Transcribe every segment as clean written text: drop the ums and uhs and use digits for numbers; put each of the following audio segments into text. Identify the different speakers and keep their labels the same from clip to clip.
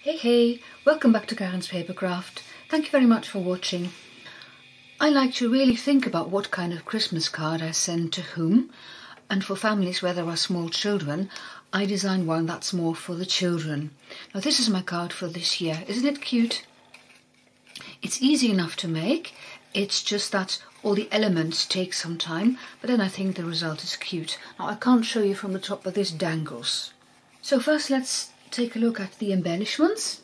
Speaker 1: Hey, welcome back to Karen's Papercraft. Thank you very much for watching. I like to really think about what kind of Christmas card I send to whom, and for families where there are small children, I design one that's more for the children. Now this is my card for this year. Isn't it cute? It's easy enough to make, it's just that all the elements take some time, but then I think the result is cute. Now I can't show you from the top, but this dangles. So first let's take a look at the embellishments.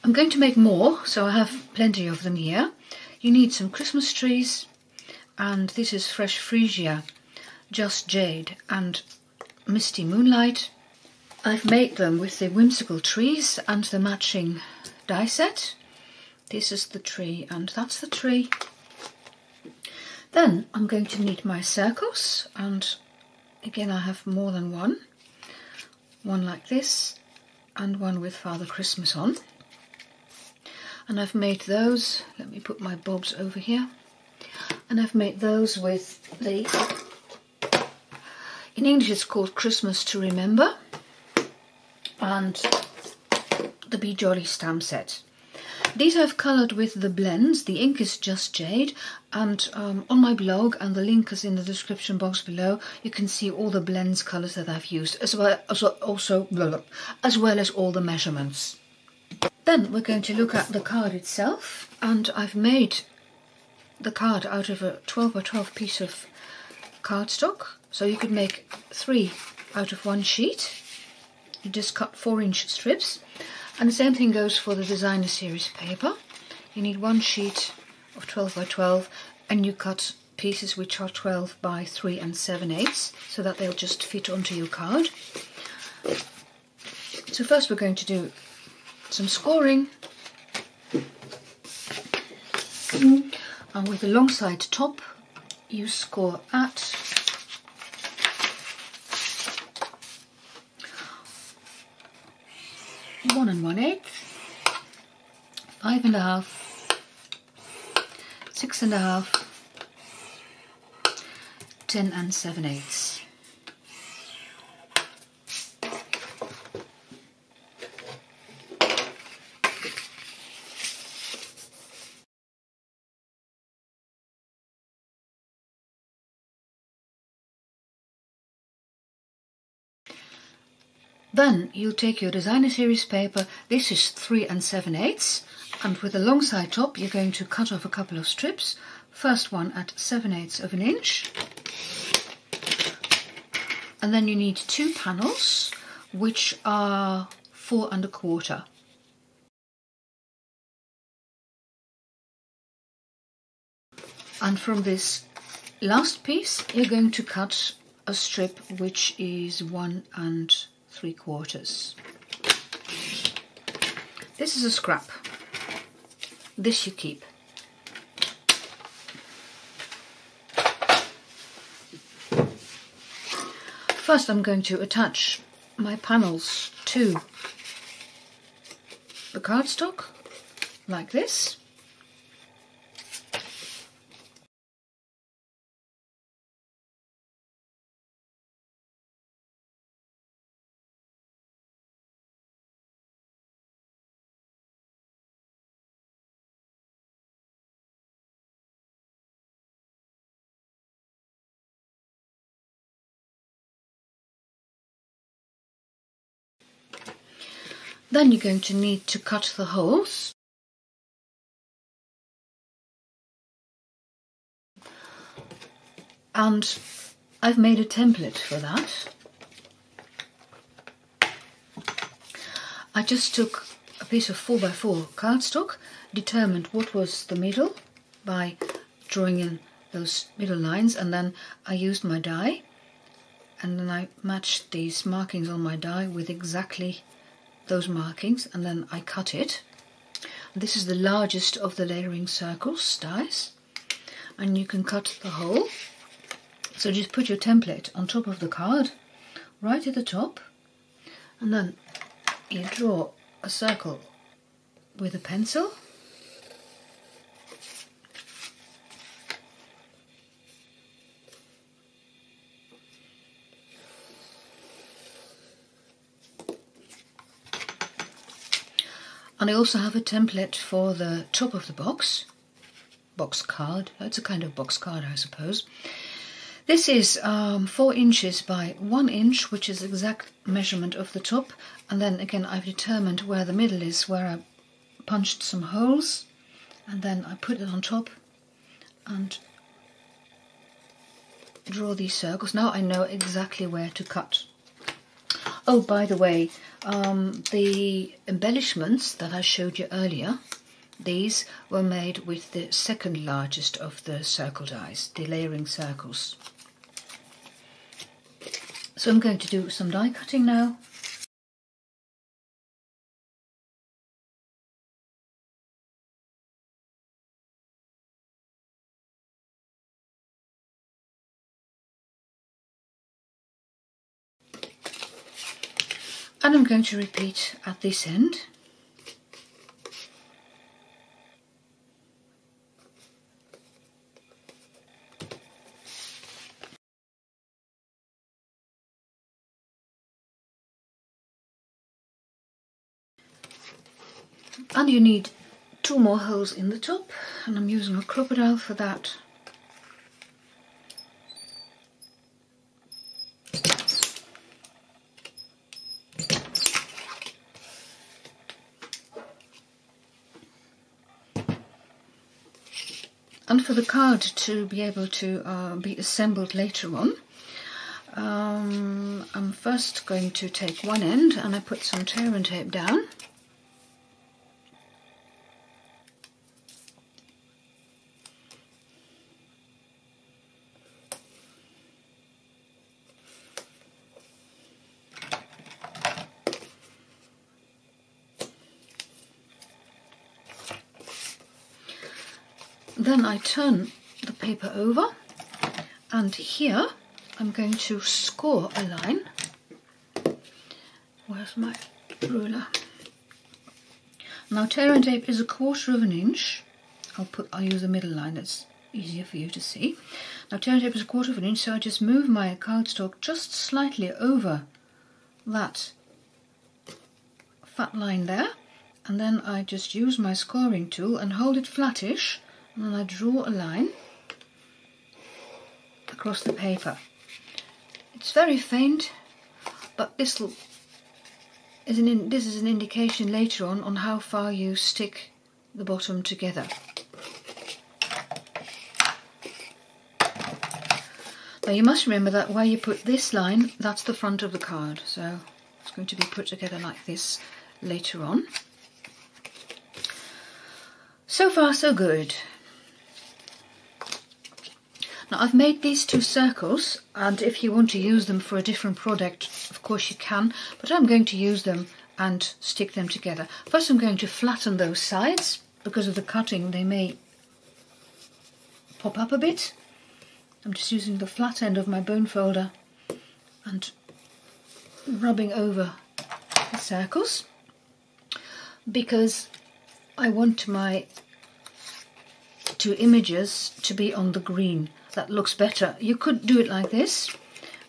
Speaker 1: I'm going to make more, so I have plenty of them here. You need some Christmas trees, and this is Fresh Freesia, Just Jade and Misty Moonlight. I've made them with the whimsical trees and the matching die set. This is the tree and that's the tree. Then I'm going to need my circles, and again I have more than one. One like this and one with Father Christmas on. And I've made those, let me put my bobs over here, and I've made those with the, in English it's called Christmas to Remember, and the Be Jolly stamp set. These I've coloured with the blends. The ink is Just Jade, and on my blog, and the link is in the description box below, you can see all the blends colours that I've used, as well as all the measurements. Then we're going to look at the card itself, and I've made the card out of a 12 by 12 piece of cardstock, so you could make 3 out of 1 sheet. You just cut 4-inch strips. And the same thing goes for the designer series paper. You need 1 sheet of 12 by 12, and you cut pieces which are 12 by 3 7/8, so that they'll just fit onto your card. So first we're going to do some scoring. And with the long side top, you score at 1 1/8, 5 1/2, 6 1/2, 10 7/8. Then you'll take your designer series paper. This is 3 7/8, and with the long side top you're going to cut off a couple of strips. First one at 7/8 of an inch, and then you need 2 panels which are 4 1/4. And from this last piece you're going to cut a strip which is 1 3/4. This is a scrap. This you keep. First I'm going to attach my panels to the cardstock like this. Then you're going to need to cut the holes. And I've made a template for that. I just took a piece of 4 by 4 cardstock, determined what was the middle by drawing in those middle lines, and then I used my die, and then I matched these markings on my die with exactly those markings, and then I cut it. This is the largest of the layering circles dies, and you can cut the hole. So just put your template on top of the card, right at the top, and then you draw a circle with a pencil. And I also have a template for the top of the box card. It's a kind of box card, I suppose. This is 4 inches by 1 inch, which is the exact measurement of the top. And then again, I've determined where the middle is, where I punched some holes, and then I put it on top and draw these circles. Now I know exactly where to cut. Oh, by the way, the embellishments that I showed you earlier, these were made with the second largest of the circle dies, the layering circles. So I'm going to do some die cutting now. And I'm going to repeat at this end. And you need 2 more holes in the top, and I'm using a crocodile for that. And for the card to be able to be assembled later on, I'm first going to take one end and I put some tear and tape down. Then I turn the paper over, and here I'm going to score a line. Where's my ruler? Now tear and tape is 1/4 of an inch. I'll use the middle line, that's easier for you to see. Now tear and tape is 1/4 of an inch, so I just move my cardstock just slightly over that fat line there, and then I just use my scoring tool and hold it flattish, and then I draw a line across the paper. It's very faint, but this is an indication later on how far you stick the bottom together. Now you must remember that where you put this line, that's the front of the card, so it's going to be put together like this later on. So far so good. Now I've made these 2 circles, and if you want to use them for a different product, of course you can, but I'm going to use them and stick them together. First I'm going to flatten those sides. Because of the cutting they may pop up a bit. I'm just using the flat end of my bone folder and rubbing over the circles, because I want my 2 images to be on the green. That looks better. You could do it like this,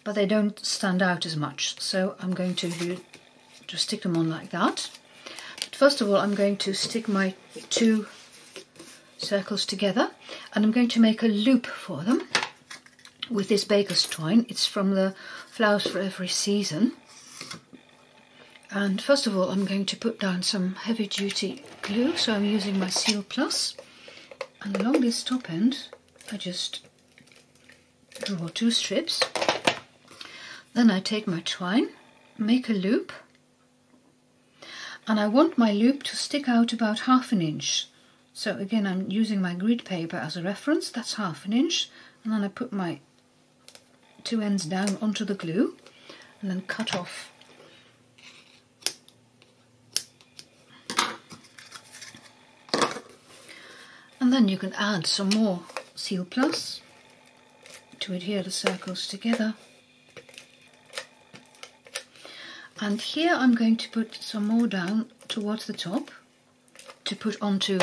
Speaker 1: but they don't stand out as much, so I'm going to just stick them on like that. But first of all I'm going to stick my 2 circles together, and I'm going to make a loop for them with this baker's twine. It's from the Flowers for Every Season. And first of all I'm going to put down some heavy duty glue, so I'm using my Seal Plus, and along this top end I just draw 2 strips. Then I take my twine, make a loop, and I want my loop to stick out about 1/2 inch. So again I'm using my grid paper as a reference, that's 1/2 inch, and then I put my 2 ends down onto the glue and then cut off. And then you can add some more Seal Plus to adhere the circles together. And here I'm going to put some more down towards the top to put onto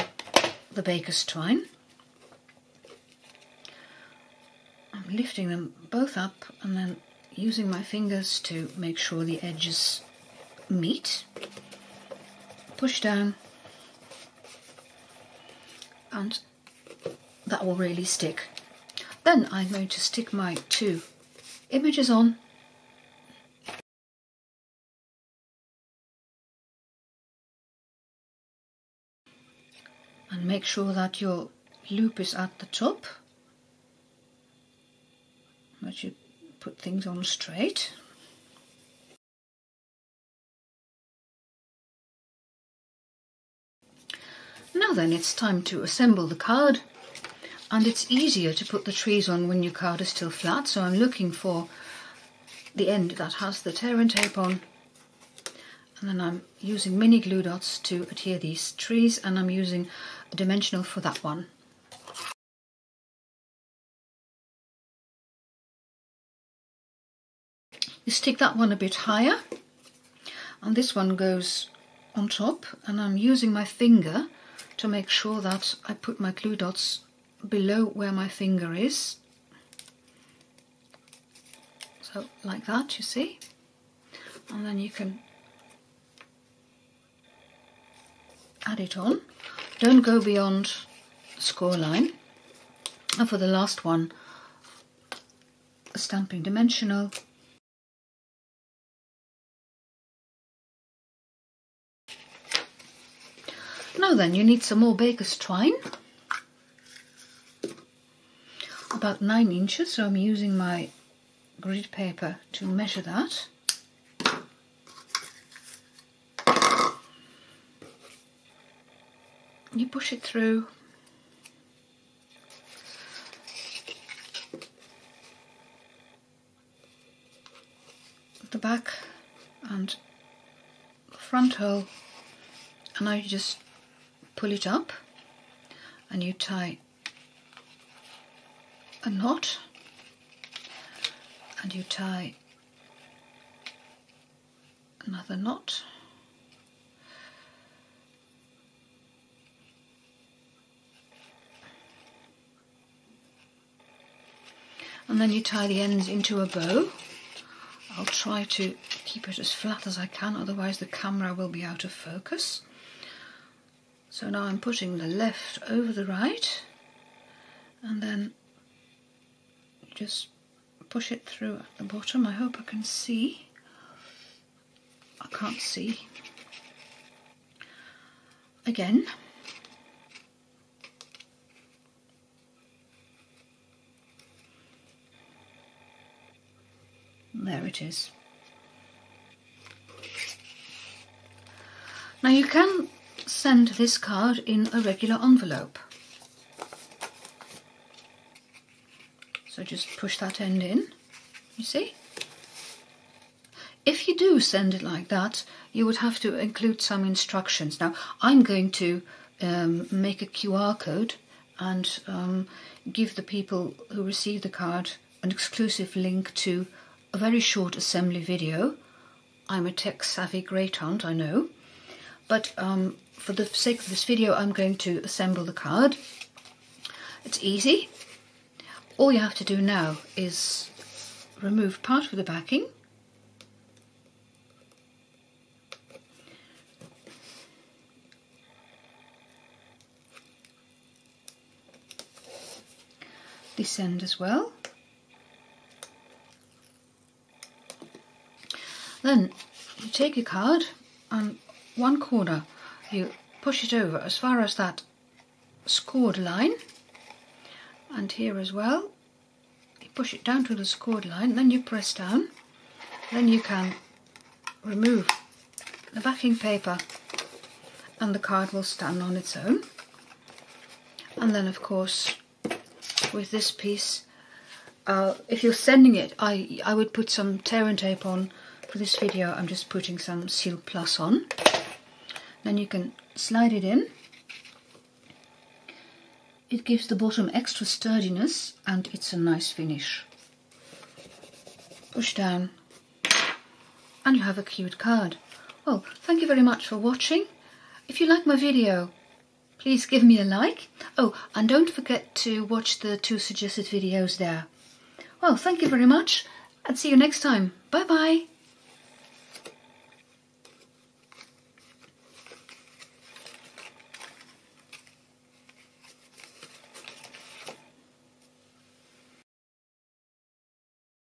Speaker 1: the baker's twine. I'm lifting them both up and then using my fingers to make sure the edges meet. Push down and that will really stick. Then I'm going to stick my 2 images on. And make sure that your loop is at the top, that you put things on straight. Now then, it's time to assemble the card, and it's easier to put the trees on when your card is still flat, so I'm looking for the end that has the tear and tape on, and then I'm using mini glue dots to adhere these trees, and I'm using a dimensional for that one. You stick that one a bit higher, and this one goes on top, and I'm using my finger to make sure that I put my glue dots below where my finger is. So like that, you see, and then you can add it on. Don't go beyond the score line. And for the last one, a stamping dimensional. Now then, you need some more baker's twine, about 9 inches, so I'm using my grid paper to measure that. You push it through, the back and the front hole, and now you just pull it up and you tie a knot, and you tie another knot, and then you tie the ends into a bow. I'll try to keep it as flat as I can, otherwise the camera will be out of focus. So now I'm putting the left over the right, and then just push it through at the bottom. I hope I can see. I can't see. Again. There it is. Now you can send this card in a regular envelope. So just push that end in, you see? If you do send it like that, you would have to include some instructions. Now, I'm going to make a QR code and give the people who receive the card an exclusive link to a very short assembly video. I'm a tech-savvy greyhound, I know, but for the sake of this video, I'm going to assemble the card. It's easy. All you have to do now is remove part of the backing, this end as well. Then you take your card and one corner you push it over as far as that scored line, and here as well you push it down to the scored line, then you press down, then you can remove the backing paper and the card will stand on its own. And then of course with this piece, if you're sending it, I would put some tear and tape on. For this video I'm just putting some Seal Plus on. Then you can slide it in. It gives the bottom extra sturdiness and it's a nice finish. Push down and you have a cute card. Well, thank you very much for watching. If you like my video, please give me a like. Oh, and don't forget to watch the 2 suggested videos there. Well, thank you very much and see you next time. Bye bye.